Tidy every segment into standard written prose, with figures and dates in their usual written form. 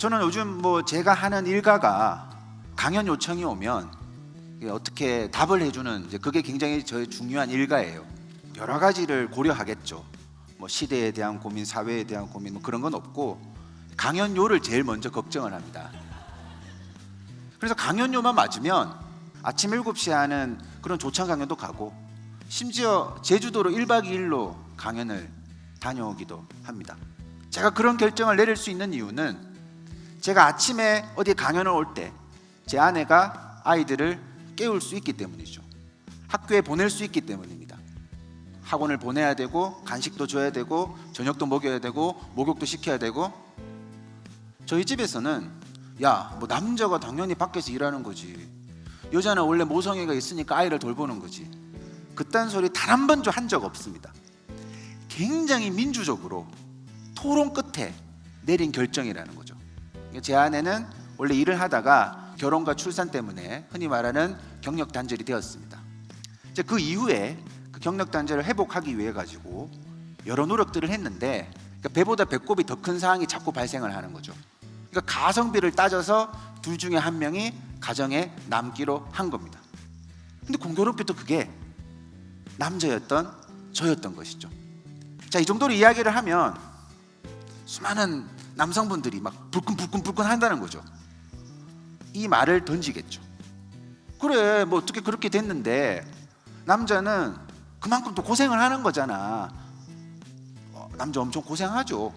저는 요즘 제가 하는 일가가 강연 요청이 오면 어떻게 답을 해주는 그게 굉장히 저의 중요한 일가예요. 여러 가지를 고려하겠죠. 시대에 대한 고민, 사회에 대한 고민 그런 건 없고 강연료를 제일 먼저 걱정을 합니다. 그래서 강연료만 맞으면 아침 7시에 하는 그런 조찬 강연도 가고 심지어 제주도로 1박 2일로 강연을 다녀오기도 합니다. 제가 그런 결정을 내릴 수 있는 이유는 제가 아침에 어디 강연을 올 때 제 아내가 아이들을 깨울 수 있기 때문이죠. 학교에 보낼 수 있기 때문입니다. 학원을 보내야 되고 간식도 줘야 되고 저녁도 먹여야 되고 목욕도 시켜야 되고. 저희 집에서는 남자가 당연히 밖에서 일하는 거지, 여자는 원래 모성애가 있으니까 아이를 돌보는 거지, 그딴 소리 단 한 번도 한 적 없습니다. 굉장히 민주적으로 토론 끝에 내린 결정이라는 거죠. 제 아내는 원래 일을 하다가 결혼과 출산 때문에 흔히 말하는 경력 단절이 되었습니다. 이제 그 이후에 그 경력 단절을 회복하기 위해 가지고 여러 노력들을 했는데 배보다 배꼽이 더 큰 상황이 자꾸 발생을 하는 거죠. 그러니까 가성비를 따져서 둘 중에 한 명이 가정에 남기로 한 겁니다. 근데 공교롭게도 그게 남자였던 저였던 것이죠. 자, 이 정도로 이야기를 하면 수많은 남성분들이 막 불끈 한다는 거죠. 이 말을 던지겠죠. 그래, 어떻게 그렇게 됐는데 남자는 그만큼 또 고생을 하는 거잖아. 남자 엄청 고생하죠.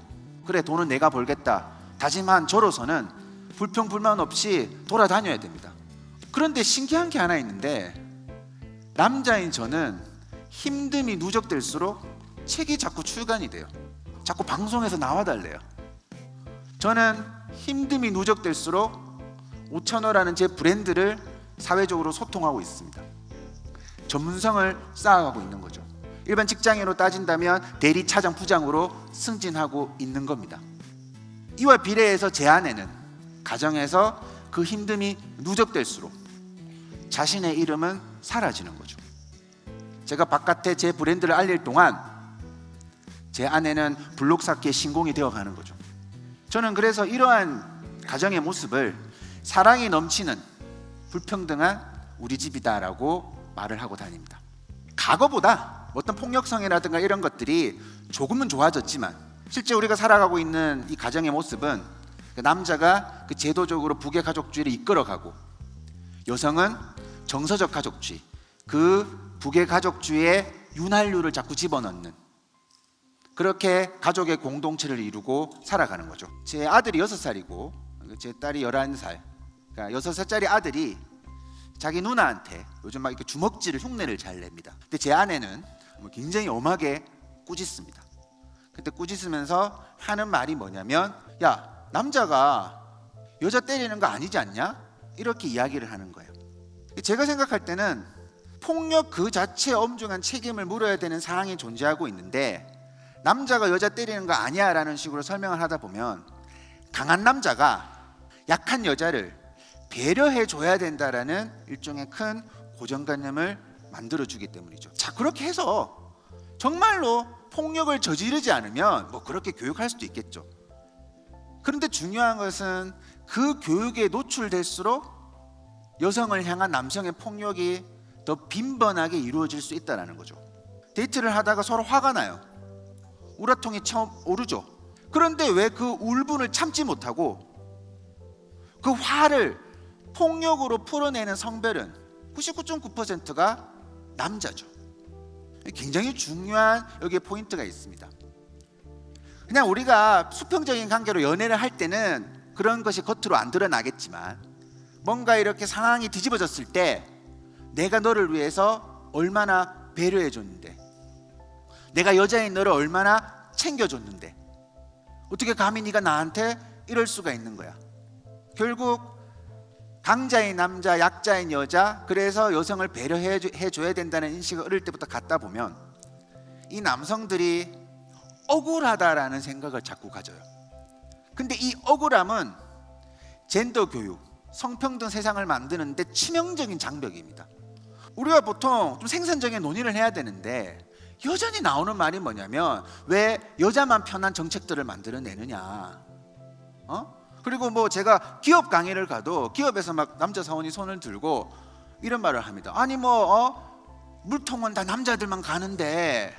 그래, 돈은 내가 벌겠다 다짐한 저로서는 불평불만 없이 돌아다녀야 됩니다. 그런데 신기한 게 하나 있는데 남자인 저는 힘듦이 누적될수록 책이 자꾸 출간이 돼요. 자꾸 방송에서 나와달래요. 저는 힘듦이 누적될수록 오천어라는 제 브랜드를 사회적으로 소통하고 있습니다. 전문성을 쌓아가고 있는 거죠. 일반 직장인으로 따진다면 대리 차장 부장으로 승진하고 있는 겁니다. 이와 비례해서 제 아내는 가정에서 그 힘듦이 누적될수록 자신의 이름은 사라지는 거죠. 제가 바깥에 제 브랜드를 알릴 동안 제 아내는 블록 쌓기의 신공이 되어가는 거죠. 저는 그래서 이러한 가정의 모습을 사랑이 넘치는 불평등한 우리 집이다라고 말을 하고 다닙니다. 과거보다 어떤 폭력성이라든가 이런 것들이 조금은 좋아졌지만 실제 우리가 살아가고 있는 이 가정의 모습은 남자가 그 제도적으로 부계 가족주의를 이끌어가고 여성은 정서적 가족주의, 그 부계 가족주의의 윤활유를 자꾸 집어넣는, 그렇게 가족의 공동체를 이루고 살아가는 거죠. 제 아들이 6살이고 제 딸이 11살. 그러니까 6살짜리 아들이 자기 누나한테 요즘 막 이렇게 주먹질을 흉내를 잘 냅니다. 근데 제 아내는 굉장히 엄하게 꾸짖습니다. 그때 꾸짖으면서 하는 말이 뭐냐면, 야, 남자가 여자 때리는 거 아니지 않냐? 이렇게 이야기를 하는 거예요. 제가 생각할 때는 폭력 그 자체에 엄중한 책임을 물어야 되는 상황이 존재하고 있는데 남자가 여자 때리는 거 아니야 라는 식으로 설명을 하다 보면 강한 남자가 약한 여자를 배려해 줘야 된다라는 일종의 큰 고정관념을 만들어주기 때문이죠. 자, 그렇게 해서 정말로 폭력을 저지르지 않으면 그렇게 교육할 수도 있겠죠. 그런데 중요한 것은 그 교육에 노출될수록 여성을 향한 남성의 폭력이 더 빈번하게 이루어질 수 있다는 거죠. 데이트를 하다가 서로 화가 나요. 우라통이 처음 오르죠. 그런데 왜 그 울분을 참지 못하고 그 화를 폭력으로 풀어내는 성별은 99.9%가 남자죠. 굉장히 중요한 여기에 포인트가 있습니다. 그냥 우리가 수평적인 관계로 연애를 할 때는 그런 것이 겉으로 안 드러나겠지만 뭔가 이렇게 상황이 뒤집어졌을 때 내가 너를 위해서 얼마나 배려해 줬는데, 내가 여자인 너를 얼마나 챙겨줬는데 어떻게 감히 네가 나한테 이럴 수가 있는 거야. 결국 강자인 남자, 약자인 여자, 그래서 여성을 배려해 줘야 된다는 인식을 어릴 때부터 갖다 보면 이 남성들이 억울하다라는 생각을 자꾸 가져요. 근데 이 억울함은 젠더 교육, 성평등 세상을 만드는데 치명적인 장벽입니다. 우리가 보통 좀 생산적인 논의를 해야 되는데 여전히 나오는 말이 뭐냐면 왜 여자만 편한 정책들을 만들어내느냐, 그리고 뭐 제가 기업 강의를 가도 기업에서 막 남자 사원이 손을 들고 이런 말을 합니다. 아니 물통은 다 남자들만 가는데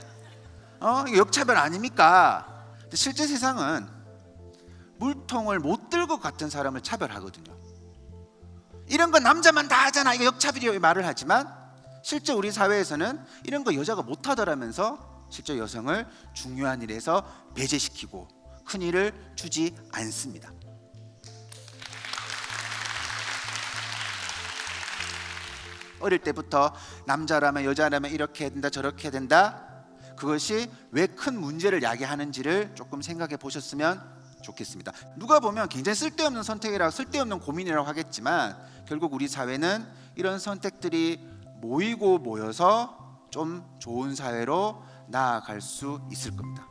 이거 역차별 아닙니까? 근데 실제 세상은 물통을 못 들고 갔던 사람을 차별하거든요. 이런 건 남자만 다 하잖아, 이거 역차별이라고 말을 하지만 실제 우리 사회에서는 이런 거 여자가 못 하더라면서 실제 여성을 중요한 일에서 배제시키고 큰 일을 주지 않습니다. 어릴 때부터 남자라면 여자라면 이렇게 해야 된다 저렇게 해야 된다, 그것이 왜 큰 문제를 야기하는지를 조금 생각해 보셨으면 좋겠습니다. 누가 보면 굉장히 쓸데없는 선택이라고, 쓸데없는 고민이라고 하겠지만 결국 우리 사회는 이런 선택들이 모이고 모여서 좀 좋은 사회로 나아갈 수 있을 겁니다.